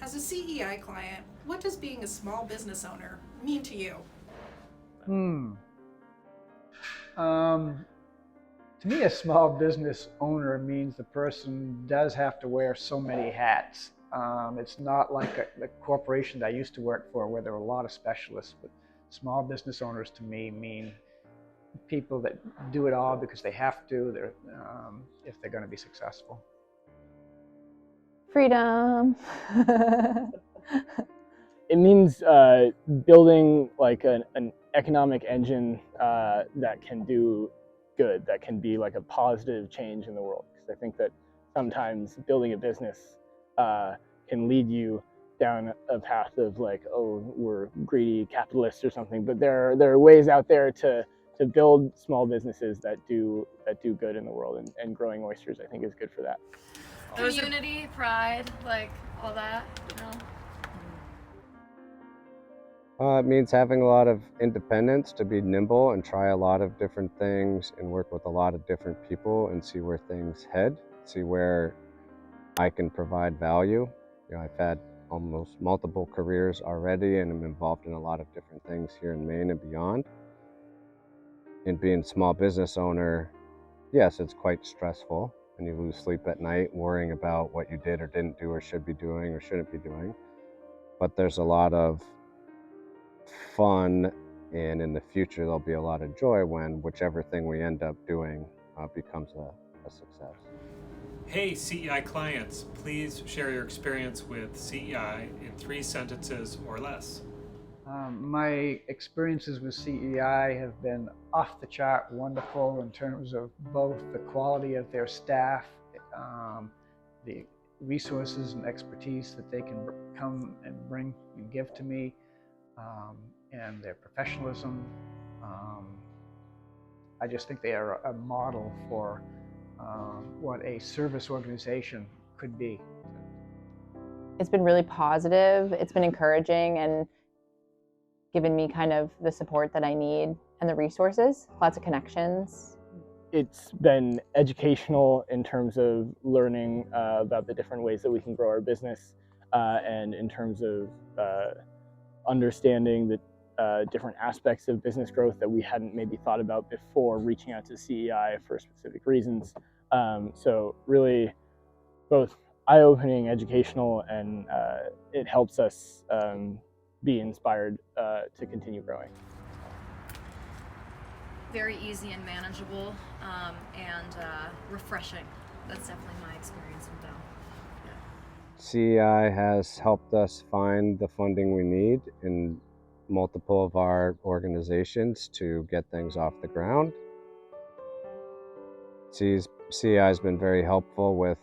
As a CEI client, what does being a small business owner mean to you? Hmm. Um, to me, a small business owner means the person does have to wear so many hats. It's not like the corporation that I used to work for where there were a lot of specialists, but small business owners to me mean people that do it all because they have to, if they're going to be successful. Freedom. It means building like an economic engine that can do good, that can be like a positive change in the world. Because I think that sometimes building a business can lead you down a path of like, oh, we're greedy capitalists or something. But there are ways out there to build small businesses that do good in the world, and growing oysters I think is good for that. Community, pride, like all that, you know? It means having a lot of independence to be nimble and try a lot of different things and work with a lot of different people and see where things head, see where I can provide value. You know, I've had almost multiple careers already and I'm involved in a lot of different things here in Maine and beyond. And being a small business owner, yes, it's quite stressful and you lose sleep at night worrying about what you did or didn't do or should be doing or shouldn't be doing. But there's a lot of fun, and in the future there'll be a lot of joy when whichever thing we end up doing becomes a success. Hey CEI clients, please share your experience with CEI in 3 sentences or less. My experiences with CEI have been off the chart wonderful in terms of both the quality of their staff, the resources and expertise that they can come and bring and give to me, and their professionalism. I just think they are a model for what a service organization could be. It's been really positive. It's been encouraging and given me kind of the support that I need and the resources, lots of connections. It's been educational in terms of learning about the different ways that we can grow our business, and in terms of understanding the different aspects of business growth that we hadn't maybe thought about before reaching out to CEI for specific reasons. So really both eye-opening, educational, and it helps us be inspired to continue growing. Very easy and manageable, and refreshing. That's definitely my experience with them. CEI has helped us find the funding we need in multiple of our organizations to get things off the ground. CEI has been very helpful with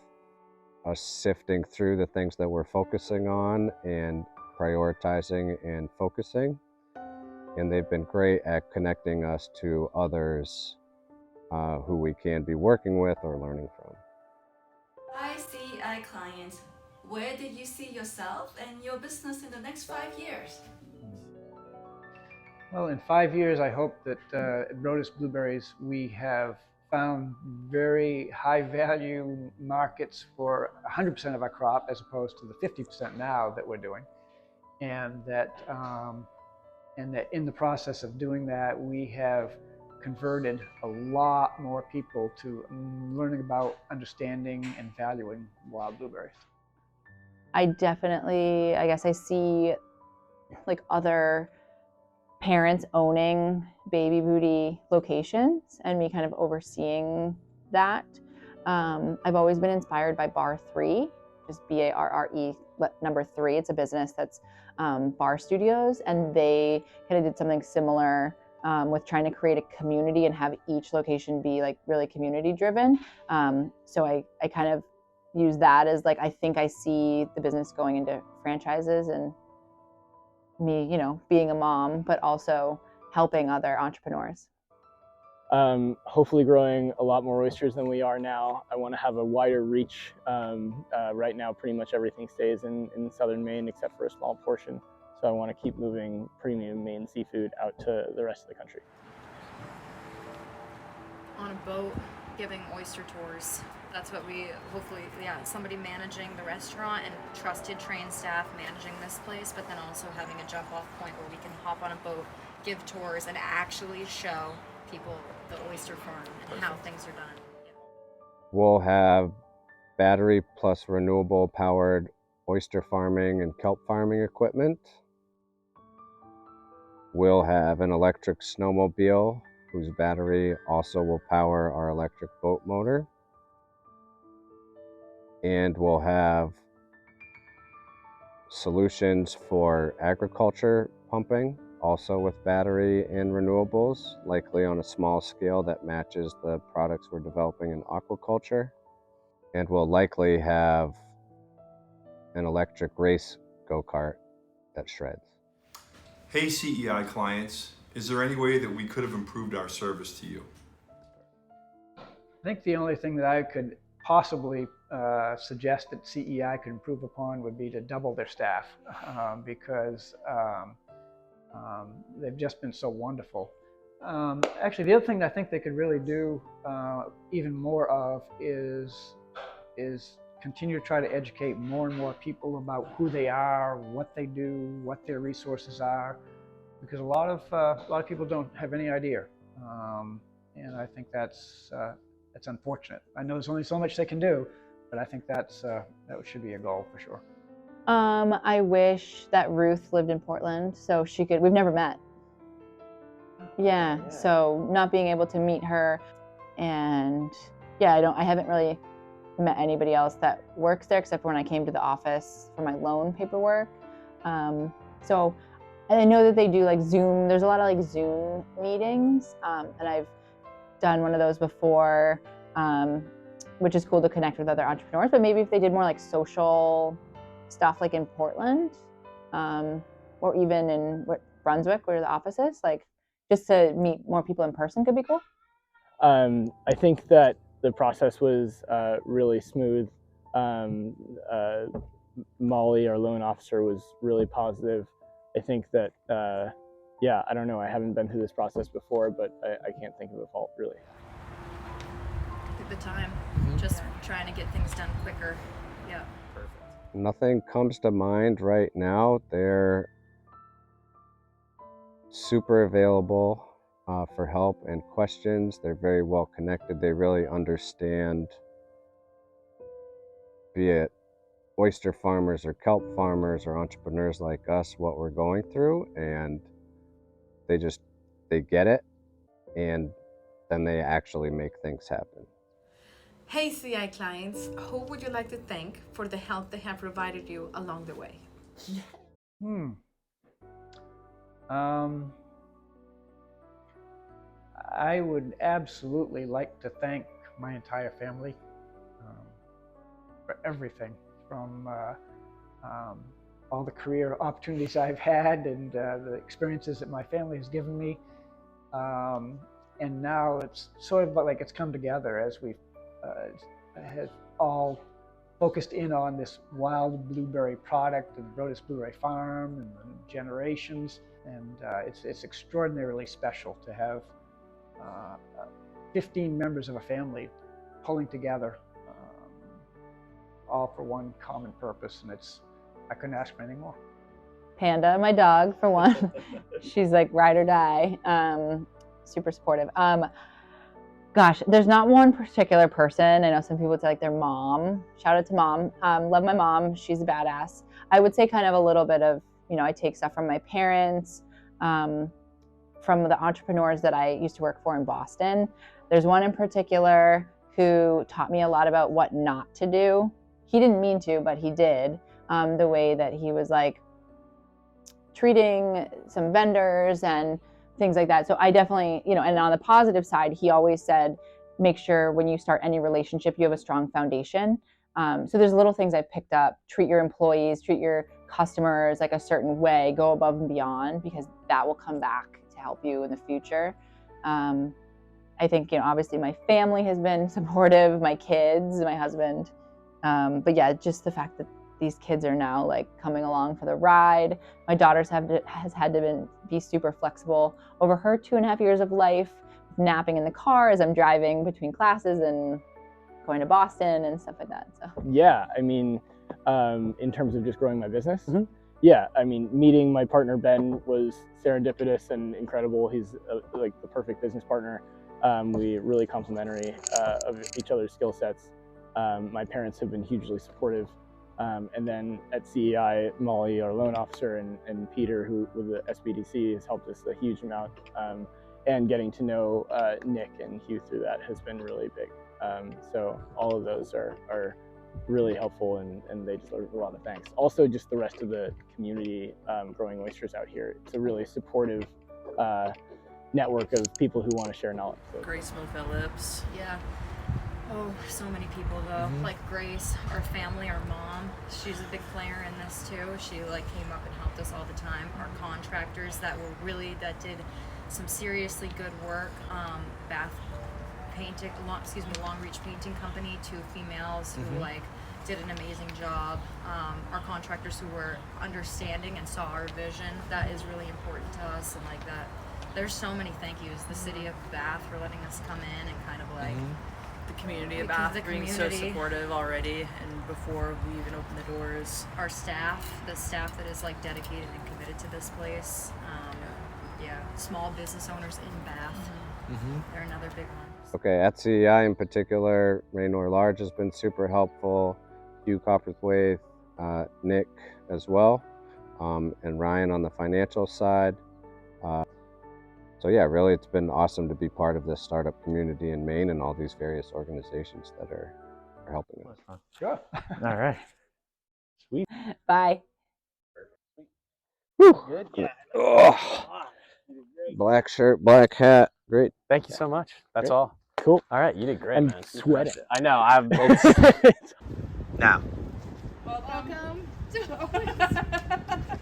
us sifting through the things that we're focusing on and prioritizing and focusing. And they've been great at connecting us to others who we can be working with or learning from. Hi CEI clients, where did you see yourself and your business in the next 5 years? Well, in 5 years, I hope that at Rhodes Blueberries we have found very high value markets for 100% of our crop as opposed to the 50% now that we're doing. And that in the process of doing that, we have converted a lot more people to learning about, understanding, and valuing wild blueberries. I definitely, I guess I see like other parents owning baby booty locations and me kind of overseeing that. I've always been inspired by Bar 3, just BARRE number 3. It's a business that's bar studios, and they kind of did something similar with trying to create a community and have each location be like really community driven. So I kind of use that as like, I think I see the business going into franchises and me, you know, being a mom, but also helping other entrepreneurs. Hopefully growing a lot more oysters than we are now. I want to have a wider reach. Right now, pretty much everything stays in southern Maine except for a small portion. So I want to keep moving premium Maine seafood out to the rest of the country. On a boat, giving oyster tours. That's what we hopefully, somebody managing the restaurant and trusted trained staff managing this place, but then also having a jump off point where we can hop on a boat, give tours, and actually show people the oyster farm and how things are done. We'll have battery plus renewable powered oyster farming and kelp farming equipment. We'll have an electric snowmobile whose battery also will power our electric boat motor. And we'll have solutions for agriculture pumping, also with battery and renewables, likely on a small scale that matches the products we're developing in aquaculture. And we'll likely have an electric race go-kart that shreds. Hey CEI clients, is there any way that we could have improved our service to you? I think the only thing that I could possibly suggest that CEI could improve upon would be to double their staff, because they've just been so wonderful. Actually, the other thing I think they could really do even more of is continue to try to educate more and more people about who they are, what they do, what their resources are, because a lot of people don't have any idea, and I think that's unfortunate. I know there's only so much they can do, but I think that should be a goal for sure. I wish that Ruth lived in Portland so she could. We've never met. Yeah, so not being able to meet her, and I haven't really met anybody else that works there except for when I came to the office for my loan paperwork. So I know that they do like Zoom. There's a lot of like Zoom meetings, and I've done one of those before, which is cool to connect with other entrepreneurs. But maybe if they did more like social stuff, like in Portland, or even in Brunswick, where the office is, like just to meet more people in person could be cool. I think that the process was really smooth. Molly, our loan officer, was really positive. I think that, I don't know, I haven't been through this process before, but I can't think of a fault really. Took the time, just trying to get things done quicker. Yeah. Perfect. Nothing comes to mind right now. They're super available for help and questions. They're very well connected. They really understand, be it oyster farmers or kelp farmers or entrepreneurs like us, what we're going through, and they get it, and then they actually make things happen. Hey CEI clients, who would you like to thank for the help they have provided you along the way? I would absolutely like to thank my entire family for everything, from all the career opportunities I've had and the experiences that my family has given me. And now it's sort of like it's come together as we've have all focused in on this wild blueberry product and Brodus Blueberry Farm and the generations. And it's extraordinarily special to have 15 members of a family pulling together, all for one common purpose, and I couldn't ask for anything more. Panda, my dog, for one. She's like ride or die, super supportive. Gosh, there's not one particular person. I know some people would say like their mom. Shout out to mom. Love my mom. She's a badass. I would say kind of a little bit of, I take stuff from my parents, from the entrepreneurs that I used to work for in Boston. There's one in particular who taught me a lot about what not to do. He didn't mean to, but he did. The way that he was like treating some vendors and things like that. So I definitely, and on the positive side, he always said, make sure when you start any relationship, you have a strong foundation. So there's little things I picked up. Treat your employees, treat your customers like a certain way, go above and beyond, because that will come back to help you in the future. I think, obviously my family has been supportive, my kids, my husband. But yeah, just the fact that these kids are now like coming along for the ride. My daughter's has had to be super flexible over her 2.5 years of life, napping in the car as I'm driving between classes and going to Boston and stuff like that. So Yeah, I mean, in terms of just growing my business, yeah, I mean, meeting my partner Ben was serendipitous and incredible. He's like the perfect business partner. We really complementary of each other's skill sets. My parents have been hugely supportive. And then at CEI, Molly, our loan officer, and Peter, who with the SBDC, has helped us a huge amount. And getting to know Nick and Hugh through that has been really big. So all of those are really helpful, and they deserve a lot of thanks. Also, just the rest of the community growing oysters out here. It's a really supportive network of people who want to share knowledge. So. Grace Phillips. Yeah. Oh, so many people though. Like Grace, our family, our mom, she's a big player in this too. She like came up and helped us all the time. Our contractors that did some seriously good work. Bath painting, Long Reach Painting Company, 2 females who like did an amazing job. Our contractors who were understanding and saw our vision. That is really important to us, and like that. There's so many thank yous. The city of Bath for letting us come in and kind of like. The community of Because Bath the being so community- supportive already, and before we even opened the doors. Our staff, the staff that is like dedicated and committed to this place. Small business owners in Bath. They're another big one. Okay, at CEI in particular, Raynor Large has been super helpful, Hugh Copperthwaite, Nick as well, and Ryan on the financial side. So yeah, really it's been awesome to be part of this startup community in Maine and all these various organizations that are helping us. Sure. All right. Sweet. bye. Whew. Good. Yeah. Oh, black shirt, black hat, great. Thank you so much. That's Great. all. Cool. All right, you did great, I'm man. You sweating. crushed it. I know. I'm. Now. Welcome to